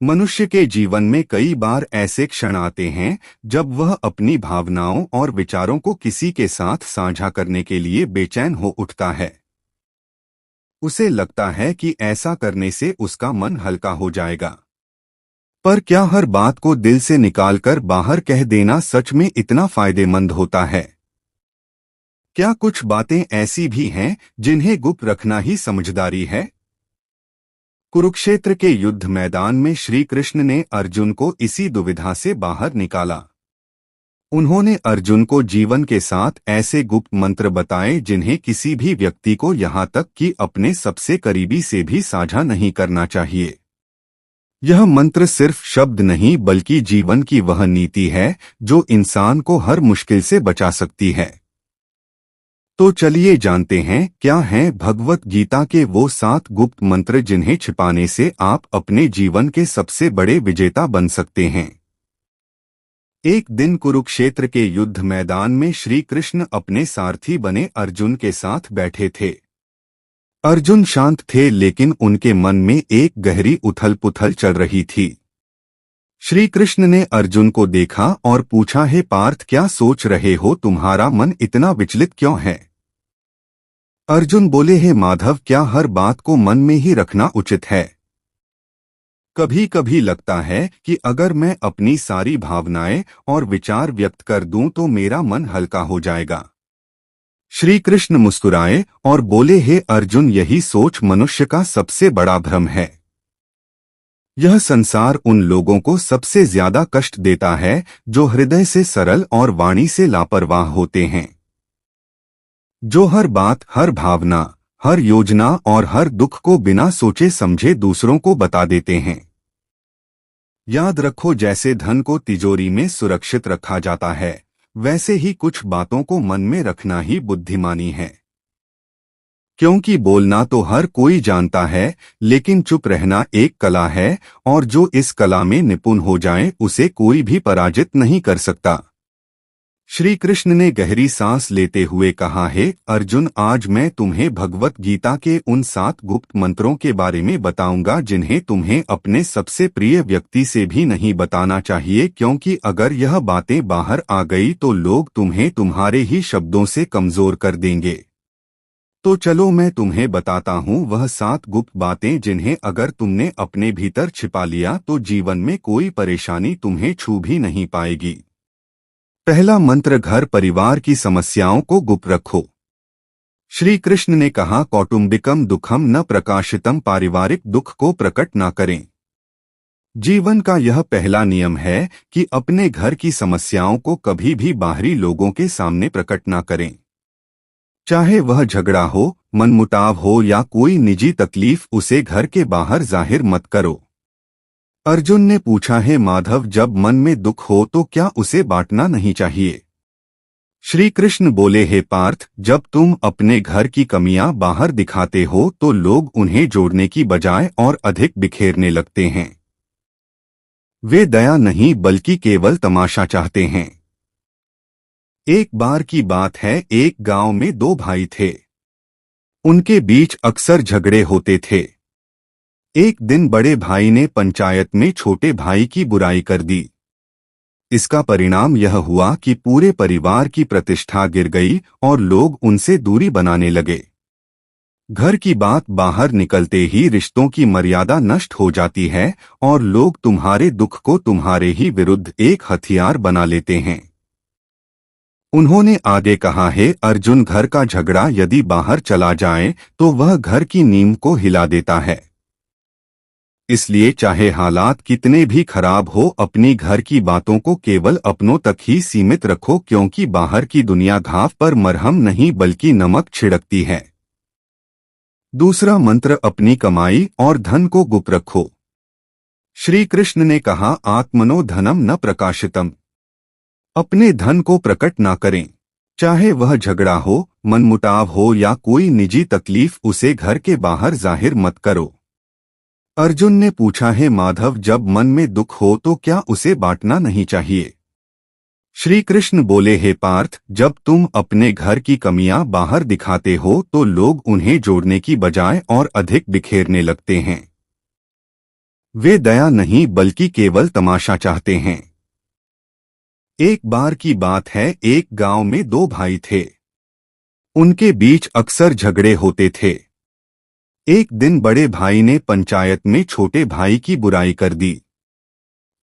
मनुष्य के जीवन में कई बार ऐसे क्षण आते हैं जब वह अपनी भावनाओं और विचारों को किसी के साथ साझा करने के लिए बेचैन हो उठता है। उसे लगता है कि ऐसा करने से उसका मन हल्का हो जाएगा। पर क्या हर बात को दिल से निकालकर बाहर कह देना सच में इतना फायदेमंद होता है? क्या कुछ बातें ऐसी भी हैं जिन्हें गुप्त रखना ही समझदारी है? कुरुक्षेत्र के युद्ध मैदान में श्री कृष्ण ने अर्जुन को इसी दुविधा से बाहर निकाला। उन्होंने अर्जुन को जीवन के साथ ऐसे गुप्त मंत्र बताए जिन्हें किसी भी व्यक्ति को यहाँ तक कि अपने सबसे करीबी से भी साझा नहीं करना चाहिए। यह मंत्र सिर्फ शब्द नहीं बल्कि जीवन की वह नीति है जो इंसान को हर मुश्किल से बचा सकती है। तो चलिए जानते हैं क्या हैं भगवत गीता के वो 7 गुप्त मंत्र जिन्हें छिपाने से आप अपने जीवन के सबसे बड़े विजेता बन सकते हैं। एक दिन कुरुक्षेत्र के युद्ध मैदान में श्री कृष्ण अपने सारथी बने अर्जुन के साथ बैठे थे। अर्जुन शांत थे लेकिन उनके मन में एक गहरी उथल पुथल चल रही थी। श्री कृष्ण ने अर्जुन को देखा और पूछा, हे पार्थ, क्या सोच रहे हो? तुम्हारा मन इतना विचलित क्यों है? अर्जुन बोले, हे माधव, क्या हर बात को मन में ही रखना उचित है? कभी कभी लगता है कि अगर मैं अपनी सारी भावनाएं और विचार व्यक्त कर दूं तो मेरा मन हल्का हो जाएगा। श्री कृष्ण मुस्कुराए और बोले, हे अर्जुन, यही सोच मनुष्य का सबसे बड़ा भ्रम है। यह संसार उन लोगों को सबसे ज्यादा कष्ट देता है जो हृदय से सरल और वाणी से लापरवाह होते हैं, जो हर बात, हर भावना, हर योजना और हर दुख को बिना सोचे समझे दूसरों को बता देते हैं। याद रखो, जैसे धन को तिजोरी में सुरक्षित रखा जाता है, वैसे ही कुछ बातों को मन में रखना ही बुद्धिमानी है। क्योंकि बोलना तो हर कोई जानता है, लेकिन चुप रहना एक कला है और जो इस कला में निपुण हो जाए उसे कोई भी पराजित नहीं कर सकता। श्री कृष्ण ने गहरी सांस लेते हुए कहा, हे अर्जुन, आज मैं तुम्हें भगवत गीता के उन 7 गुप्त मंत्रों के बारे में बताऊंगा जिन्हें तुम्हें अपने सबसे प्रिय व्यक्ति से भी नहीं बताना चाहिए, क्योंकि अगर यह बातें बाहर आ गई तो लोग तुम्हें तुम्हारे ही शब्दों से कमजोर कर देंगे। तो चलो मैं तुम्हें बताता हूँ वह 7 गुप्त बातें जिन्हें अगर तुमने अपने भीतर छिपा लिया तो जीवन में कोई परेशानी तुम्हें छू भी नहीं पाएगी। पहला मंत्र, घर परिवार की समस्याओं को गुप्त रखो। श्री कृष्ण ने कहा, कौटुंबिकम दुखम न प्रकाशितम, पारिवारिक दुख को प्रकट न करें। जीवन का यह पहला नियम है कि अपने घर की समस्याओं को कभी भी बाहरी लोगों के सामने प्रकट न करें। चाहे वह झगड़ा हो, मनमुटाव हो या कोई निजी तकलीफ, उसे घर के बाहर जाहिर मत करो। अर्जुन ने पूछा, हे माधव, जब मन में दुख हो तो क्या उसे बांटना नहीं चाहिए? श्री कृष्ण बोले, हे पार्थ, जब तुम अपने घर की कमियां बाहर दिखाते हो तो लोग उन्हें जोड़ने की बजाय और अधिक बिखेरने लगते हैं। वे दया नहीं बल्कि केवल तमाशा चाहते हैं। एक बार की बात है, एक गांव में 2 भाई थे। उनके बीच अक्सर झगड़े होते थे। एक दिन बड़े भाई ने पंचायत में छोटे भाई की बुराई कर दी। इसका परिणाम यह हुआ कि पूरे परिवार की प्रतिष्ठा गिर गई और लोग उनसे दूरी बनाने लगे। घर की बात बाहर निकलते ही रिश्तों की मर्यादा नष्ट हो जाती है और लोग तुम्हारे दुख को तुम्हारे ही विरुद्ध एक हथियार बना लेते हैं। उन्होंने आगे कहा, हे अर्जुन, घर का झगड़ा यदि बाहर चला जाए तो वह घर की नींव को हिला देता है। इसलिए चाहे हालात कितने भी खराब हो, अपनी घर की बातों को केवल अपनों तक ही सीमित रखो, क्योंकि बाहर की दुनिया घाव पर मरहम नहीं बल्कि नमक छिड़कती है। दूसरा मंत्र, अपनी कमाई और धन को गुप्त रखो। श्री कृष्ण ने कहा, आत्मनो धनम न प्रकाशितम, अपने धन को प्रकट ना करें। चाहे वह झगड़ा हो, मनमुटाव हो या कोई निजी तकलीफ, उसे घर के बाहर जाहिर मत करो। अर्जुन ने पूछा, हे माधव, जब मन में दुख हो तो क्या उसे बांटना नहीं चाहिए? श्री कृष्ण बोले, हे पार्थ, जब तुम अपने घर की कमियां बाहर दिखाते हो तो लोग उन्हें जोड़ने की बजाय और अधिक बिखेरने लगते हैं। वे दया नहीं बल्कि केवल तमाशा चाहते हैं। एक बार की बात है, एक गांव में दो भाई थे। उनके बीच अक्सर झगड़े होते थे। एक दिन बड़े भाई ने पंचायत में छोटे भाई की बुराई कर दी।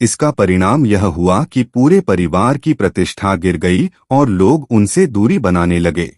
इसका परिणाम यह हुआ कि पूरे परिवार की प्रतिष्ठा गिर गई और लोग उनसे दूरी बनाने लगे।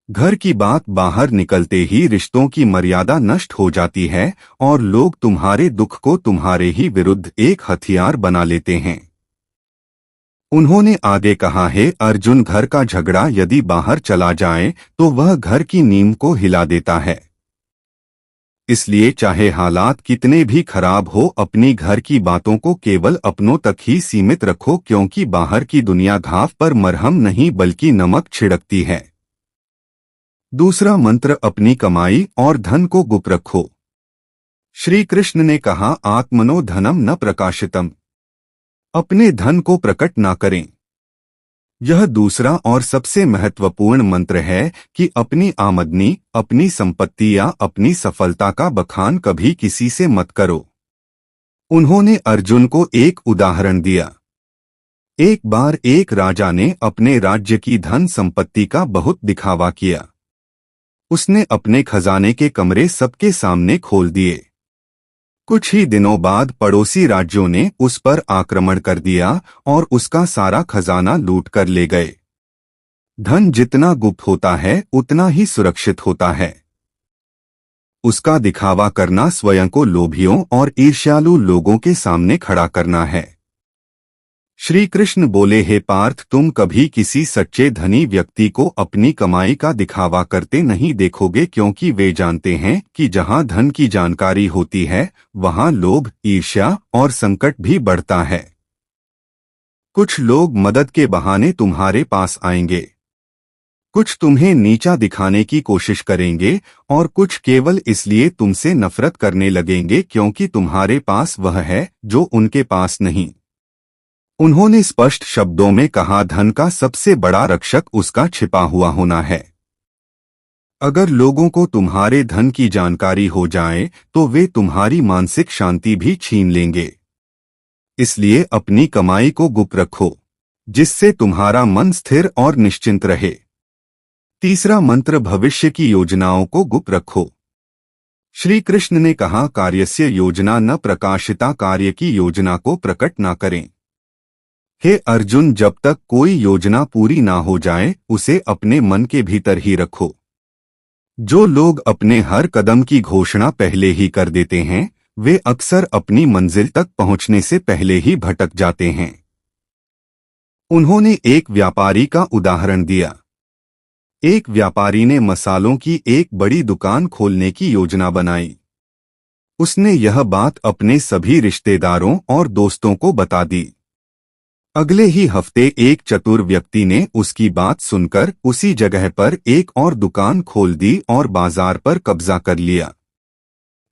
घर की बात बाहर निकलते ही रिश्तों की मर्यादा नष्ट हो जाती है और लोग तुम्हारे दुख को तुम्हारे ही विरुद्ध एक हथियार बना लेते हैं। उन्होंने आगे कहा है, अर्जुन, घर का झगड़ा यदि बाहर चला जाए तो वह घर की नींव को हिला देता है। इसलिए चाहे हालात कितने भी खराब हो, अपनी घर की बातों को केवल अपनों तक ही सीमित रखो, क्योंकि बाहर की दुनिया घाव पर मरहम नहीं बल्कि नमक छिड़कती है। दूसरा मंत्र, अपनी कमाई और धन को गुप्त रखो। श्री कृष्ण ने कहा, आत्मनो धनम न प्रकाशितम, अपने धन को प्रकट ना करें। यह दूसरा और सबसे महत्वपूर्ण मंत्र है कि अपनी आमदनी, अपनी संपत्ति या अपनी सफलता का बखान कभी किसी से मत करो। उन्होंने अर्जुन को एक उदाहरण दिया। एक बार एक राजा ने अपने राज्य की धन संपत्ति का बहुत दिखावा किया। उसने अपने खजाने के कमरे सबके सामने खोल दिए। कुछ ही दिनों बाद पड़ोसी राज्यों ने उस पर आक्रमण कर दिया और उसका सारा खजाना लूट कर ले गए। धन जितना गुप्त होता है उतना ही सुरक्षित होता है। उसका दिखावा करना स्वयं को लोभियों और ईर्ष्यालु लोगों के सामने खड़ा करना है। श्री कृष्ण बोले, हे पार्थ, तुम कभी किसी सच्चे धनी व्यक्ति को अपनी कमाई का दिखावा करते नहीं देखोगे, क्योंकि वे जानते हैं कि जहां धन की जानकारी होती है वहां लोभ, ईर्ष्या और संकट भी बढ़ता है। कुछ लोग मदद के बहाने तुम्हारे पास आएंगे, कुछ तुम्हें नीचा दिखाने की कोशिश करेंगे और कुछ केवल इसलिए तुमसे नफरत करने लगेंगे क्योंकि तुम्हारे पास वह है जो उनके पास नहीं। उन्होंने स्पष्ट शब्दों में कहा, धन का सबसे बड़ा रक्षक उसका छिपा हुआ होना है। अगर लोगों को तुम्हारे धन की जानकारी हो जाए तो वे तुम्हारी मानसिक शांति भी छीन लेंगे। इसलिए अपनी कमाई को गुप्त रखो, जिससे तुम्हारा मन स्थिर और निश्चिंत रहे। तीसरा मंत्र, भविष्य की योजनाओं को गुप्त रखो। श्री कृष्ण ने कहा, कार्यस्य योजना न प्रकाशिता, कार्य की योजना को प्रकट न करें। हे अर्जुन, जब तक कोई योजना पूरी ना हो जाए उसे अपने मन के भीतर ही रखो। जो लोग अपने हर कदम की घोषणा पहले ही कर देते हैं वे अक्सर अपनी मंजिल तक पहुंचने से पहले ही भटक जाते हैं। उन्होंने एक व्यापारी का उदाहरण दिया। एक व्यापारी ने मसालों की एक बड़ी दुकान खोलने की योजना बनाई। उसने यह बात अपने सभी रिश्तेदारों और दोस्तों को बता दी। अगले ही हफ्ते एक चतुर व्यक्ति ने उसकी बात सुनकर उसी जगह पर एक और दुकान खोल दी और बाजार पर कब्जा कर लिया।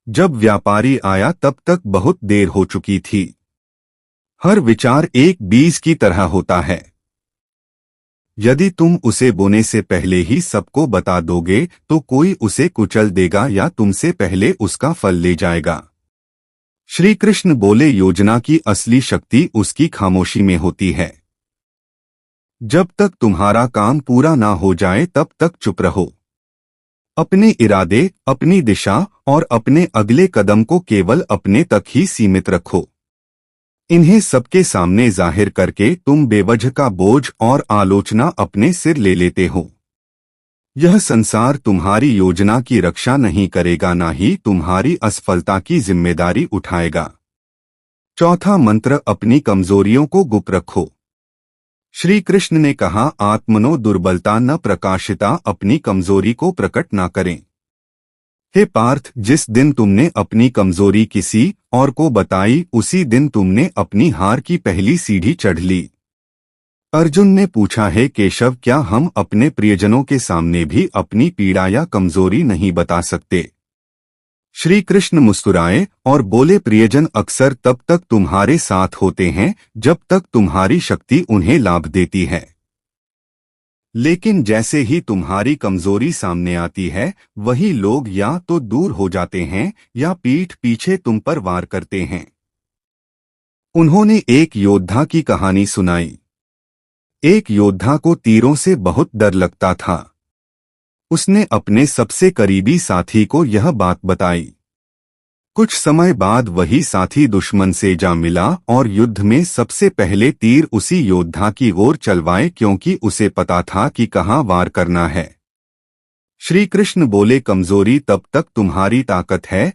जब व्यापारी आया तब तक बहुत देर हो चुकी थी। हर विचार एक बीज की तरह होता है। यदि तुम उसे बोने से पहले ही सबको बता दोगे तो कोई उसे कुचल देगा या तुमसे पहले उसका फल ले जाएगा। श्री कृष्ण बोले, योजना की असली शक्ति उसकी खामोशी में होती है। जब तक तुम्हारा काम पूरा ना हो जाए तब तक चुप रहो। अपने इरादे, अपनी दिशा और अपने अगले कदम को केवल अपने तक ही सीमित रखो। इन्हें सबके सामने जाहिर करके तुम बेवजह का बोझ और आलोचना अपने सिर ले लेते हो। यह संसार तुम्हारी योजना की रक्षा नहीं करेगा, ना ही तुम्हारी असफलता की जिम्मेदारी उठाएगा। चौथा मंत्र, अपनी कमजोरियों को गुप्त रखो। श्री कृष्ण ने कहा, आत्मनो दुर्बलता न प्रकाशिता, अपनी कमजोरी को प्रकट ना करें। हे पार्थ, जिस दिन तुमने अपनी कमजोरी किसी और को बताई उसी दिन तुमने अपनी हार की पहली सीढ़ी चढ़ ली। अर्जुन ने पूछा, है केशव, क्या हम अपने प्रियजनों के सामने भी अपनी पीड़ा या कमजोरी नहीं बता सकते? श्री कृष्ण मुस्कुराए और बोले, प्रियजन अक्सर तब तक तुम्हारे साथ होते हैं जब तक तुम्हारी शक्ति उन्हें लाभ देती है। लेकिन जैसे ही तुम्हारी कमजोरी सामने आती है, वही लोग या तो दूर हो जाते हैं या पीठ पीछे तुम पर वार करते हैं। उन्होंने एक योद्धा की कहानी सुनाई। एक योद्धा को तीरों से बहुत डर लगता था। उसने अपने सबसे करीबी साथी को यह बात बताई। कुछ समय बाद वही साथी दुश्मन से जा मिला और युद्ध में सबसे पहले तीर उसी योद्धा की ओर चलवाए, क्योंकि उसे पता था कि कहाँ वार करना है। श्री कृष्ण बोले, कमजोरी तब तक तुम्हारी ताकत है